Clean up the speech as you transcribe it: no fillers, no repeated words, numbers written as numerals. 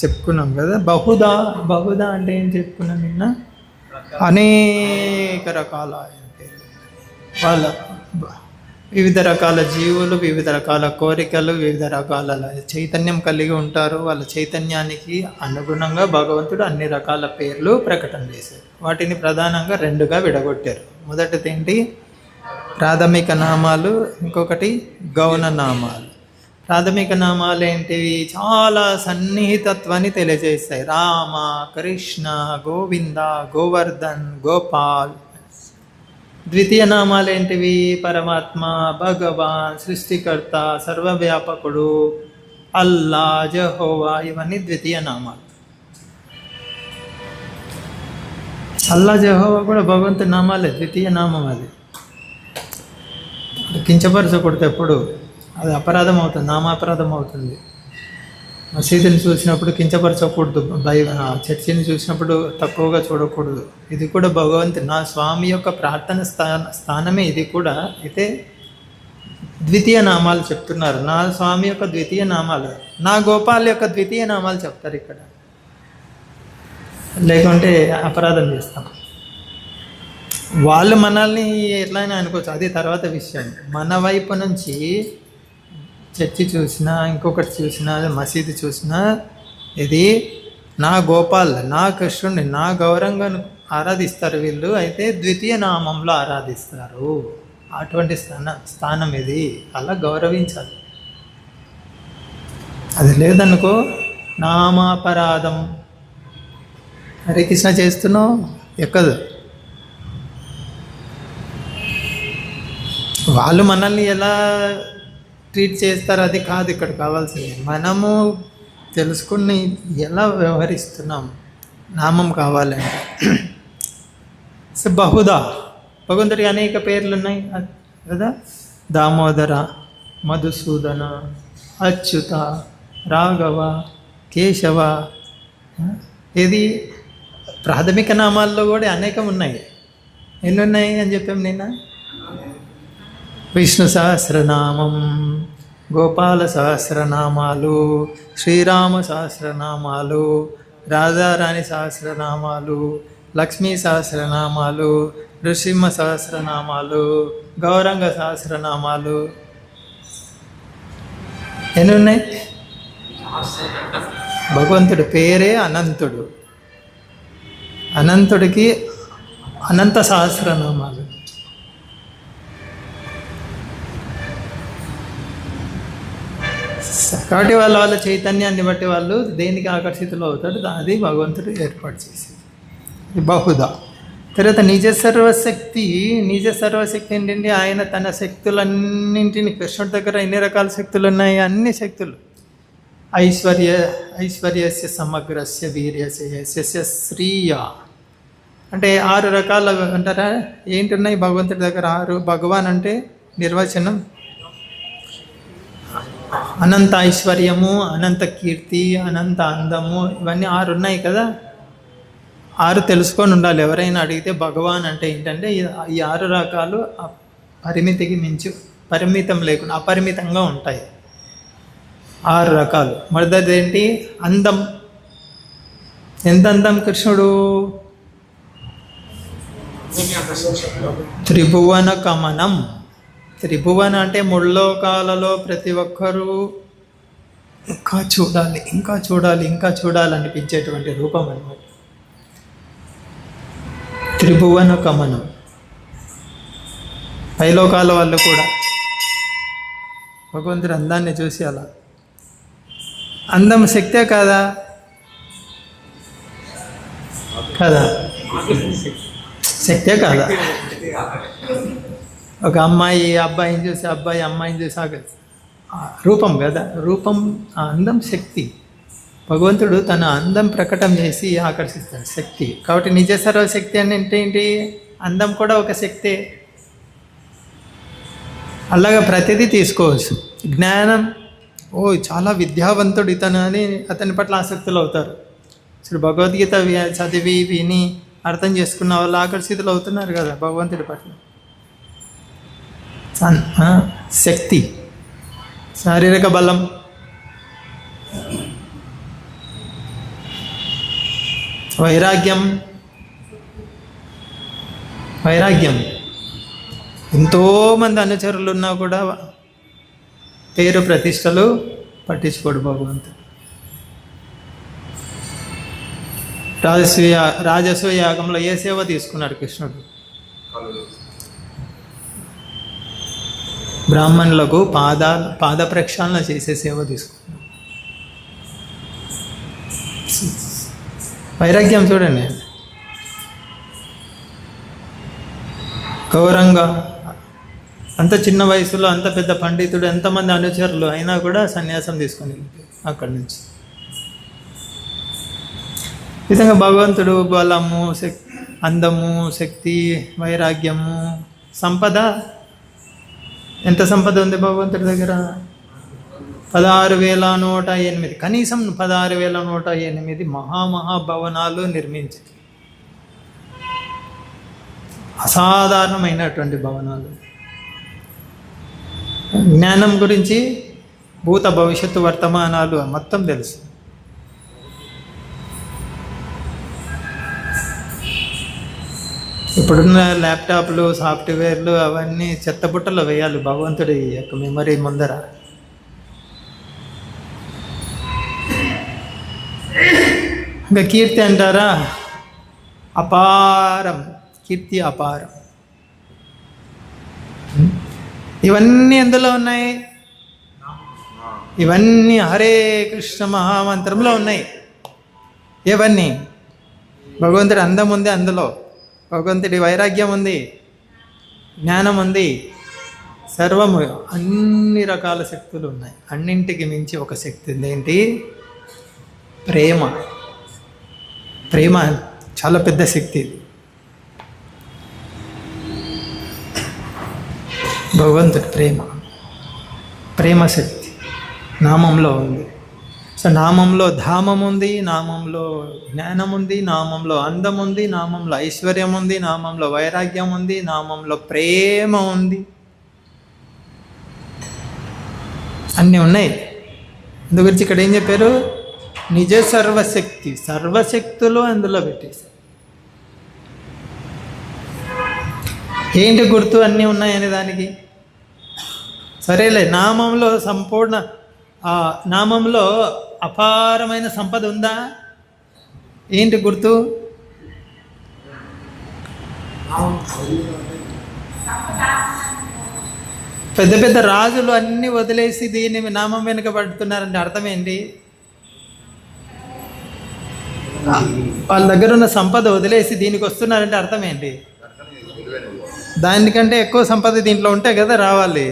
చెప్పుకున్నాం కదా. బహుదా బహుదా అంటే ఏం చెప్పుకున్నాం నిన్న? అనేక రకాల వాళ్ళ వివిధ రకాల జీవులు, వివిధ రకాల కోరికలు, వివిధ రకాల చైతన్యం కలిగి ఉంటారు. వాళ్ళ చైతన్యానికి అనుగుణంగా భగవంతుడు అన్ని రకాల పేర్లు ప్రకటన చేశారు. వాటిని ప్రధానంగా రెండుగా విడగొట్టారు. మొదటిది ఏంటి? ప్రాథమిక నామాలు, ఇంకొకటి గౌణ నామాలు. ప్రాథమిక నామాలు ఏంటివి? చాలా సన్నిహితత్వాన్ని తెలియజేస్తాయి. రామ, కృష్ణ, గోవింద, గోవర్ధన్, గోపాల్. ద్వితీయ నామాలు ఏంటివి? పరమాత్మ, భగవాన్, సృష్టికర్త, సర్వవ్యాపకుడు, అల్లా, జెహోవా. ఇవన్నీ ద్వితీయ నామాలు. అల్లా, జెహోవా కూడా భగవంతుని నామాలే, ద్వితీయ నామం. అది కించపరచకూడదు ఎప్పుడు, అది అపరాధం అవుతుంది, నామాపరాధం అవుతుంది. మసీదుని చూసినప్పుడు కించపరచకూడదు, చర్చిని చూసినప్పుడు తక్కువగా చూడకూడదు. ఇది కూడా భగవంతుని, నా స్వామి యొక్క ప్రార్థన స్థానమే ఇది కూడా. అయితే ద్వితీయ నామాలు చెప్తున్నారు. నా స్వామి యొక్క ద్వితీయ నామాలు, నా గోపాల్ యొక్క ద్వితీయ నామాలు చెప్తారు ఇక్కడ. లేకుంటే అపరాధం చేస్తాం. వాళ్ళు మనల్ని ఎట్లయినా అనుకోవచ్చు, అది తర్వాత విషయం. మన వైపు నుంచి చర్చి చూసినా, ఇంకొకటి చూసినా, మసీదు చూసినా, ఇది నా గోపాల్, నా కృష్ణుడిని, నా గౌరవంగా ఆరాధిస్తారు వీళ్ళు. అయితే ద్వితీయ నామంలో ఆరాధిస్తారు. అటువంటి స్థానం ఇది, అలా గౌరవించాలి. అది లేదనుకో నామాపరాధం. హరే కృష్ణ చేస్తున్నావు ఎక్కదు. వాళ్ళు మనల్ని ఎలా ట్రీట్ చేస్తారు అది కాదు ఇక్కడ కావాల్సింది. మనము తెలుసుకుని ఎలా వ్యవహరిస్తున్నాం, నామం కావాలంటే. సో బహుదా, భగవంతుడికి అనేక పేర్లు ఉన్నాయి కదా. దామోదర, మధుసూదన, అచ్యుత, రాఘవ, కేశవ. ఇది ప్రాథమిక నామాల్లో కూడా అనేకం ఉన్నాయి. ఎన్ని ఉన్నాయి అని చెప్పాం నిన్న? విష్ణు సహస్రనామం, గోపాల సహస్రనామాలు, శ్రీరామ సహస్రనామాలు, రాధారాణి సహస్రనామాలు, లక్ష్మీ సహస్రనామాలు, నృసింహ సహస్రనామాలు, గౌరంగ సహస్రనామాలు. ఎన్ని ఉన్నాయి? భగవంతుడి పేరే అనంతుడు. అనంతుడికి అనంత సహస్రనామాలు. కాబట్టి వాళ్ళ చైతన్యాన్ని బట్టి వాళ్ళు దేనికి ఆకర్షితులు అవుతారు, అది భగవంతుడు ఏర్పాటు చేసేది. బహుదా. తర్వాత నిజ సర్వశక్తి. నిజ సర్వశక్తి ఏంటంటే ఆయన తన శక్తులన్నింటినీ, కృష్ణుడి దగ్గర ఎన్ని రకాల శక్తులు ఉన్నాయి? అన్ని శక్తులు. ఐశ్వర్యస్య సమగ్రస్య వీర్యస్య యశస్య శ్రీయ. అంటే 6 రకాల అంటారా? ఏంటున్నాయి భగవంతుడి దగ్గర 6? భగవాన్ అంటే నిర్వచనం అనంత ఐశ్వర్యము, అనంత కీర్తి, అనంత అందము, ఇవన్నీ 6 ఉన్నాయి కదా. 6 తెలుసుకొని ఉండాలి. ఎవరైనా అడిగితే భగవాన్ అంటే ఏంటంటే ఈ 6 రకాలు పరిమితికి మించి, పరిమితం లేకుండా అపరిమితంగా ఉంటాయి. 6 రకాలు. మొదటిది ఏంటి? అందం. ఎంత అందం కృష్ణుడు? త్రిభువన కమనం. త్రిభువన అంటే ముల్లోకాలలో ప్రతి ఒక్కరూ ఇంకా చూడాలి, ఇంకా చూడాలి, ఇంకా చూడాలనిపించేటువంటి రూపం అన్నమాట త్రిభువన కమనం. పైలోకాల వాళ్ళు కూడా భగవంతుడి అందాన్ని చూసి అలా. అందం శక్తే కాదా? కదా, శక్తే కాదా? ఒక అమ్మాయి అబ్బాయిని చూసి, అబ్బాయి అమ్మాయిని చూసి రూపం కదా. రూపం, ఆ అందం శక్తి. భగవంతుడు తన అందం ప్రకటన చేసి ఆకర్షిస్తాడు, శక్తి. కాబట్టి నిజ సర్వశక్తి అంటే ఏంటి? అందం కూడా ఒక శక్తే. అలాగా ప్రతిదీ తీసుకోవచ్చు. జ్ఞానం, చాలా విద్యావంతుడు ఇతను అని అతని పట్ల ఆసక్తులు అవుతారు. ఇప్పుడు భగవద్గీత చదివి విని అర్థం చేసుకున్న వాళ్ళు ఆకర్షితులు అవుతున్నారు కదా భగవంతుడి పట్ల. శక్తి, శారీరక బలం, వైరాగ్యం ఎంతోమంది అనుచరులు ఉన్నా కూడా పేరు ప్రతిష్టలు పట్టించుకోడు భగవంతుడు. రాజసూయ యాగంలో ఏ సేవ తీసుకున్నాడు కృష్ణుడు? బ్రాహ్మణులకు పాద ప్రక్షాళన చేసే సేవ తీసుకున్నాడు. వైరాగ్యం చూడండి. గౌరంగా అంత చిన్న వయసులో అంత పెద్ద పండితుడు, ఎంతమంది అనుచరులు అయినా కూడా సన్యాసం తీసుకొని అక్కడి నుంచి. ఈ విధంగా భగవంతుడు బలము, అందము, శక్తి, వైరాగ్యము, సంపద. ఎంత సంపద ఉంది భగవంతుడి దగ్గర? 16,108, కనీసం 16,108 మహాభవనాలు నిర్మించి, అసాధారణమైనటువంటి భవనాలు. జ్ఞానం గురించి భూత భవిష్యత్తు వర్తమానాలు మొత్తం తెలుసు. ఇప్పుడున్న ల్యాప్టాప్లు, సాఫ్ట్వేర్లు అవన్నీ చెత్తబుట్టలో వేయాలి భగవంతుడి యొక్క మెమరీ ముందర. ఇంకా కీర్తి అంటారా? అపారం, కీర్తి అపారం. ఇవన్నీ ఎందులో ఉన్నాయి? ఇవన్నీ హరే కృష్ణ మహామంత్రంలో ఉన్నాయి. ఇవన్నీ భగవంతుడి అందం ఉంది, అందులో భగవంతుడి వైరాగ్యం ఉంది, జ్ఞానం ఉంది, సర్వము, అన్ని రకాల శక్తులు ఉన్నాయి. అన్నింటికి మించి ఒక శక్తి ఉంది. ఏంటి? ప్రేమ. ప్రేమ చాలా పెద్ద శక్తి. ఇది భగవంతుడి ప్రేమ శక్తి నామంలో ఉంది. సో నామంలో ధామం ఉంది, నామంలో జ్ఞానం ఉంది, నామంలో అందం ఉంది, నామంలో ఐశ్వర్యం ఉంది, నామంలో వైరాగ్యం ఉంది, నామంలో ప్రేమ ఉంది. అన్నీ ఉన్నాయి. అందుగురించి ఇక్కడ ఏం చెప్పారు? నిజ సర్వశక్తి, సర్వశక్తులు అందులో పెట్టేశారు. ఏంటి గుర్తు? అన్నీ ఉన్నాయనే దానికి. సరేలే, నామంలో సంపూర్ణ, నామంలో అపారమైన సంపద ఉందా? ఏంటి గుర్తు? పెద్ద పెద్ద రాజులు అన్నీ వదిలేసి దీని నామం వెనుక పడుతున్నారంటే అర్థం ఏంటి? వాళ్ళ దగ్గర ఉన్న సంపద వదిలేసి దీనికి వస్తున్నారంటే అర్థం ఏంటి? దానికంటే ఎక్కువ సంపద దీంట్లో ఉంటే కదా రావాలి.